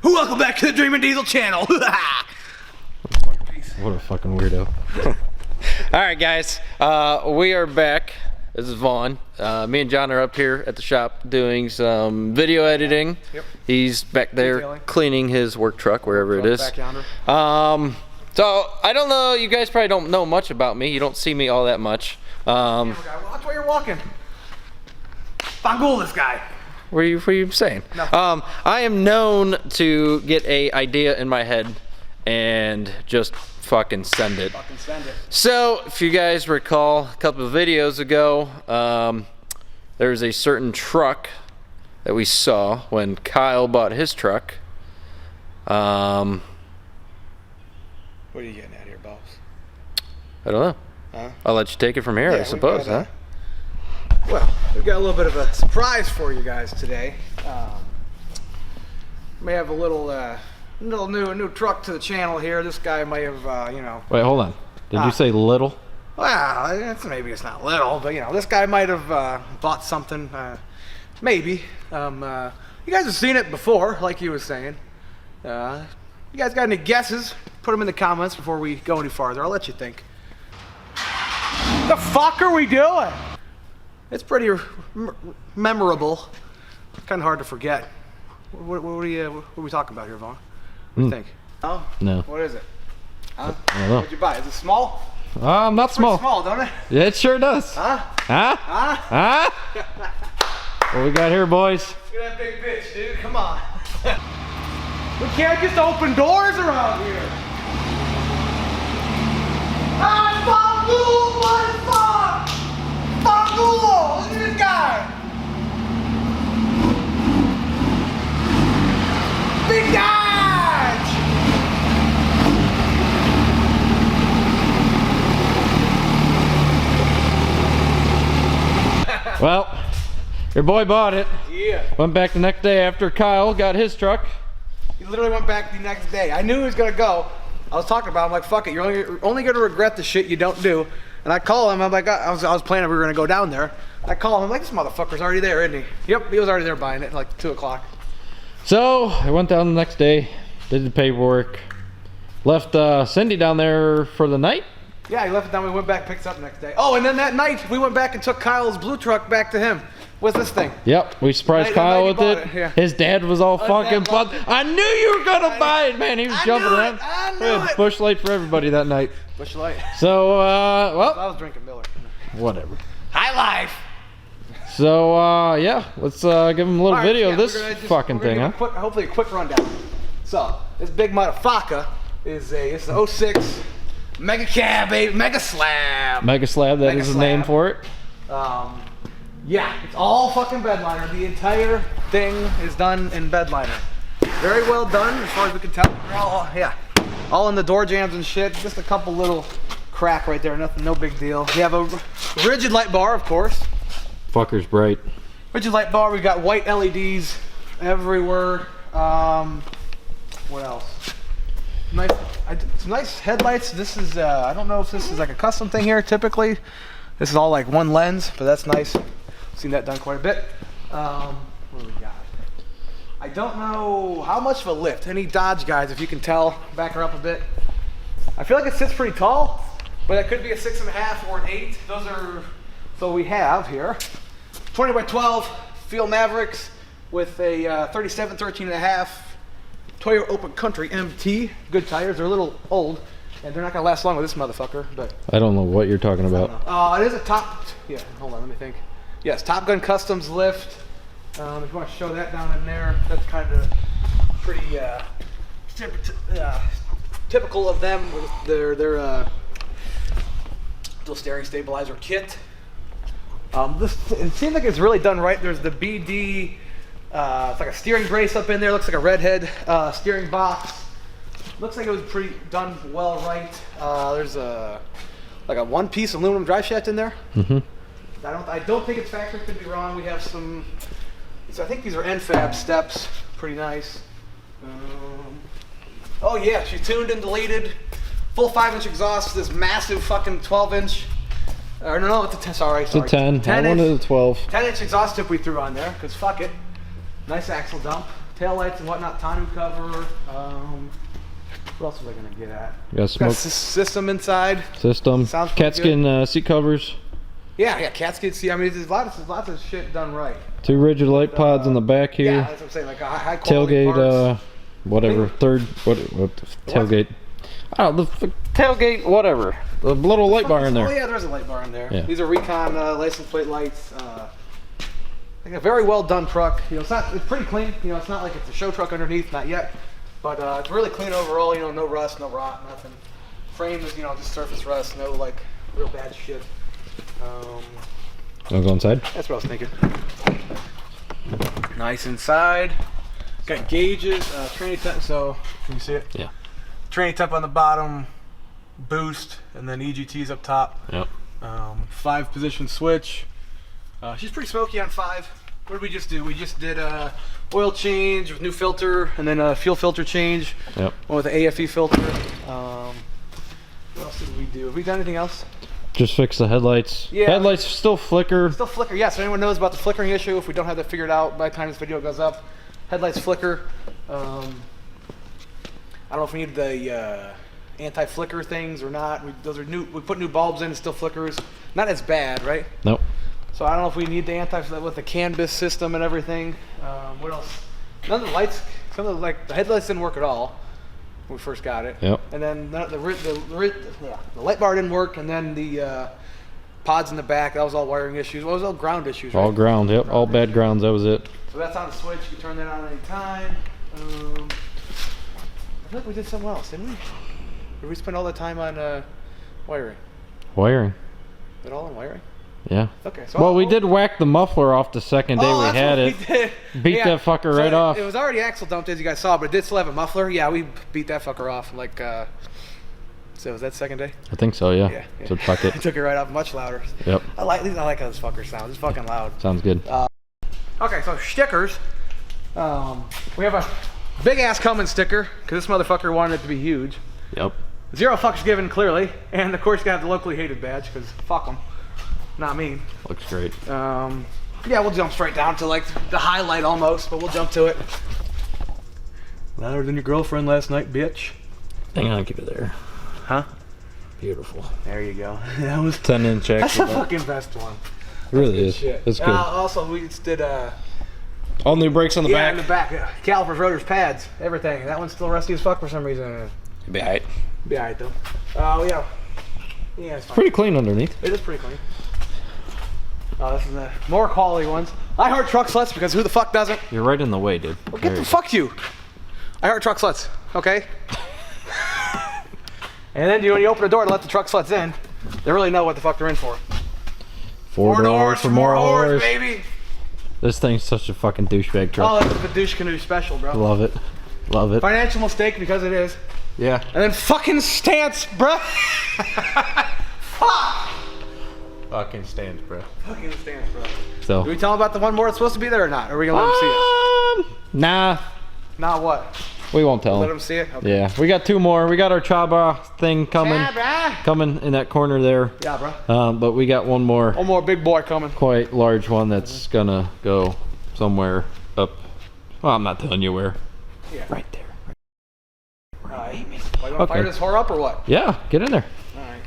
Welcome back to the Dreamin Diesel channel. What a fucking weirdo. Alright guys, we are back. This is Vaughn. Me and John are up here at the shop doing some video editing. Yep. He's back there cleaning his work truck, wherever it is. Back yonder. So, I don't know, you guys probably don't know much about me. You don't see me all that much. Watch where you're walking. Bangul this guy. What are you saying? Nothing. I am known to get a idea in my head and just fucking send it. So, if you guys recall a couple of videos ago, there's a certain truck that we saw when Kyle bought his truck. What are you getting at here, boss? I don't know. Huh? I'll let you take it from here, I suppose, huh? Well, we've got a little bit of a surprise for you guys today. May have a little new truck to the channel here. This guy may have, you know. Wait, hold on. Did you say little? Well, maybe it's not little, but you know, this guy might have bought something. Maybe. You guys have seen it before, like he was saying. You guys got any guesses? Put them in the comments before we go any farther. I'll let you think. The fuck are we doing? It's pretty memorable. Kind of hard to forget. What are we talking about here, Vaughn? What do you think? Oh? No. What is it? Huh? I don't know. What'd you buy? Is it small? Not small. Pretty small, don't it? Yeah, it sure does. Huh? Huh? Huh? Huh? What we got here, boys? Look at that big bitch, dude. Come on. We can't just open doors around here. Ah, Bangul, what the fuck? Bangul, look at this guy. Big Dodge. Well, your boy bought it. Yeah. Went back the next day after Kyle got his truck. He literally went back the next day. I knew he was gonna go. I was talking about him, like, fuck it, you're only gonna regret the shit you don't do. And I call him, I'm like, I was planning we were gonna go down there. I call him, I'm like, this motherfucker's already there, isn't he? Yep, he was already there buying it, like 2 o'clock. So, I went down the next day, did the paperwork, left Cindy down there for the night. Yeah, he left it down, we went back, picked it up the next day. Oh, and then that night, we went back and took Kyle's blue truck back to him. What's this thing? Yep, we surprised Kyle with it. Yeah. His dad was all fucking pumped. I knew you were gonna buy it, man. He was jumping around. I We had Busch Light for everybody that night. Busch Light. So, well. I was drinking Miller. Whatever. High life. So, yeah, let's give him a little video of this fucking thing, huh? Hopefully a quick rundown. So, this big motherfucker is it's an 06 Mega Cab, baby, Mega Slab. Mega Slab, that is the name for it. Yeah, it's all fucking bedliner. The entire thing is done in bedliner. Very well done, as far as we can tell. All in the door jambs and shit. Just a couple little crack right there, nothing, no big deal. We have a rigid light bar, of course. Fucker's bright. Rigid light bar. We got white LEDs everywhere. What else? Some nice headlights. This is I don't know if this is like a custom thing here. Typically, this is all like one lens, but that's nice. Seen that done quite a bit. What do we got? I don't know how much of a lift. Any Dodge guys, if you can tell, back her up a bit. I feel like it sits pretty tall, but that could be a 6.5 or an 8. Those are, so we have here 20 by 12 Field Mavericks with a 37 13.5 Toyota Open Country MT. Good tires. They're a little old, and they're not gonna last long with this motherfucker. But I don't know what you're talking about. It is a top. Yeah, hold on, let me think. Yes, Top Gun Customs lift. If you want to show that down in there, that's kind of pretty typical of them with their dual steering stabilizer kit. It seems like it's really done right. There's the BD. It's like a steering brace up in there. Looks like a redhead steering box. Looks like it was pretty done well right. There's like a one-piece aluminum drive shaft in there. Mm-hmm. I don't think it's factory. Could be wrong. We have some. So I think these are NFAB steps. Pretty nice. Oh yeah, she tuned and deleted. Full 5-inch exhaust. This massive fucking 12-inch. Or no, it's a 10. Sorry. It's a 10. I wanted a 12. 10-inch exhaust tip we threw on there, because fuck it. Nice axle dump. tail lights and whatnot, tonneau cover. What else was I gonna get at? You got smoke system inside. system. Sounds Cat pretty good. skin seat covers. Yeah, cat skin seat. I mean, there's lots of shit done right. 2 rigid light pods in the back here. Yeah, that's what I'm saying. Like a high quality Tailgate, parts. whatever. Third, what tailgate? Oh, the tailgate, whatever. The little light bar in there. Oh yeah, there's a light bar in there. Yeah. These are Recon license plate lights. Like a very well done truck. You know, it's pretty clean. You know, it's not like it's a show truck underneath, not yet, but it's really clean overall. You know, no rust, no rot, nothing. Frame is, you know, just surface rust, no like real bad shit. Wanna go inside? That's what I was thinking. Nice inside. Got gauges, tranny temp. So can you see it? Yeah. Tranny temp on the bottom, boost, and then EGTs up top. Yep. 5 position switch. She's pretty smoky on 5. What did we just do? We just did oil change with new filter, and then a fuel filter change. Yep. One with the AFE filter. What else did we do? Have we done anything else? Just fix the headlights. Yeah. Headlights still flicker. Still flicker. Yeah, so anyone knows about the flickering issue, if we don't have that figured out by the time this video goes up, headlights flicker. I don't know if we need the anti-flicker things or not. Those are new. We put new bulbs in, it still flickers. Not as bad, right? Nope. So I don't know if we need the with the canvas system and everything. What else? None of the lights. Some of the headlights didn't work at all when we first got it. Yep. And then the light bar didn't work, and then the pods in the back. That was all wiring issues. Well, it was all ground issues. Right? All ground. Yep. All bad grounds. That was it. So that's on the switch. You can turn that on any time. I feel like we did something else, didn't we? Did we spend all the time on wiring? Wiring. Did it all on wiring? Yeah. Okay. So Well, we did whack the muffler off the second day we that's had what it. we did. Beat Yeah. that fucker So right off. It was already axle dumped, as you guys saw, but it did still have a muffler. Yeah, we beat that fucker off. Like, so was that second day? I think so. Yeah. Yeah. So fuck I it. took it right off, much louder. Yep. I like how this fucker sounds. It's fucking loud. Sounds good. Okay, so stickers. We have a big ass Cummins sticker because this motherfucker wanted it to be huge. Yep. 0 fucks given, clearly, and of course you gotta have the locally hated badge because fuck them, not me. Looks great. Yeah, we'll jump straight down to like the highlight almost, but we'll jump to it. Louder than your girlfriend last night, bitch. Hang on, keep it there. Huh? Beautiful. There you go. That was 10-inch that's the axle. fucking best one. It really is. Shit. It's good. Also, we just did All new brakes on the yeah, back. in the back, calipers, rotors, pads, everything. That one's still rusty as fuck for some reason. Be alright. Be alright though. Oh yeah. Yeah, it's fine. Pretty clean underneath. It is pretty clean. Oh, this is the more quality ones. I heart truck sluts because who the fuck doesn't? You're right in the way, dude. Well, get the fuck you. I heart truck sluts, okay? And then when you open the door to let the truck sluts in, they really know what the fuck they're in for. 4 doors for more horse. Baby. This thing's such a fucking douchebag truck. Oh, it's the douche canoe special, bro. Love it. Love it. Financial mistake because it is. Yeah. And then fucking stance, bro. Fuck. Fucking stands, bro. Fucking stance, bro. So. Do we tell them about the one more that's supposed to be there or not? Or are we gonna let them see it? Nah. Not what? We won't tell Let them. them see it? Okay. Yeah. We got 2 more. We got our Chaba thing coming. Yeah, Coming in that corner there. Yeah, bro. But we got one more Big boy coming. quite large one that's gonna go somewhere up. Well, I'm not telling you where. Yeah. Right there. Alright. You wanna fire this whore up or what? Yeah, get in there. Alright.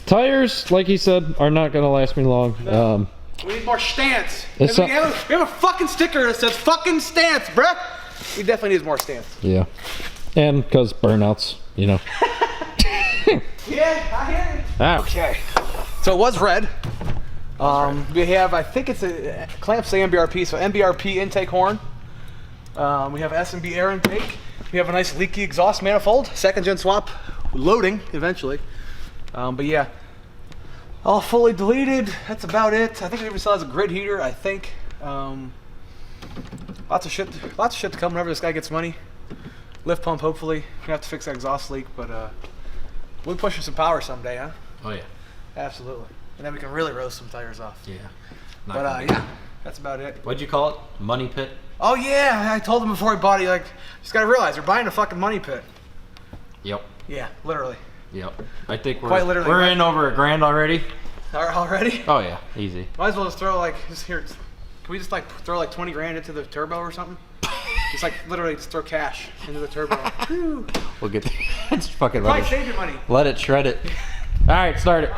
Tires, like he said, are not gonna last me long. No. We need more stance. It's We have a fucking sticker that says fucking stance, bruh. We definitely need more stance. Yeah. And because burnouts, you know. Yeah, I hear it. Ah. Okay. So it was red. We have, I think it's a clamp say MBRP, so MBRP intake horn. We have S&B air intake. We have a nice leaky exhaust manifold. 2nd gen swap loading eventually. But yeah, all fully deleted. That's about it. I think it even still has a grid heater, I think. Lots of shit to come whenever this guy gets money. Lift pump, hopefully. We're gonna have to fix that exhaust leak, but we'll push some power someday, huh? Oh yeah. Absolutely. And then we can really roast some tires off. Yeah. But yeah, that's about it. What'd you call it? Money pit? Oh yeah, I told him before he bought it, like, just gotta realize you're buying a fucking money pit. Yep. Yeah, literally. Yep. I think Quite literally, we're right? in over $1,000 already. Already? Oh yeah, easy. Might as well just throw like, can we just like throw like 20 grand into the turbo or something? Just like literally just throw cash into the turbo. We'll get just fucking Probably save your money. let it shred it. All right, start it.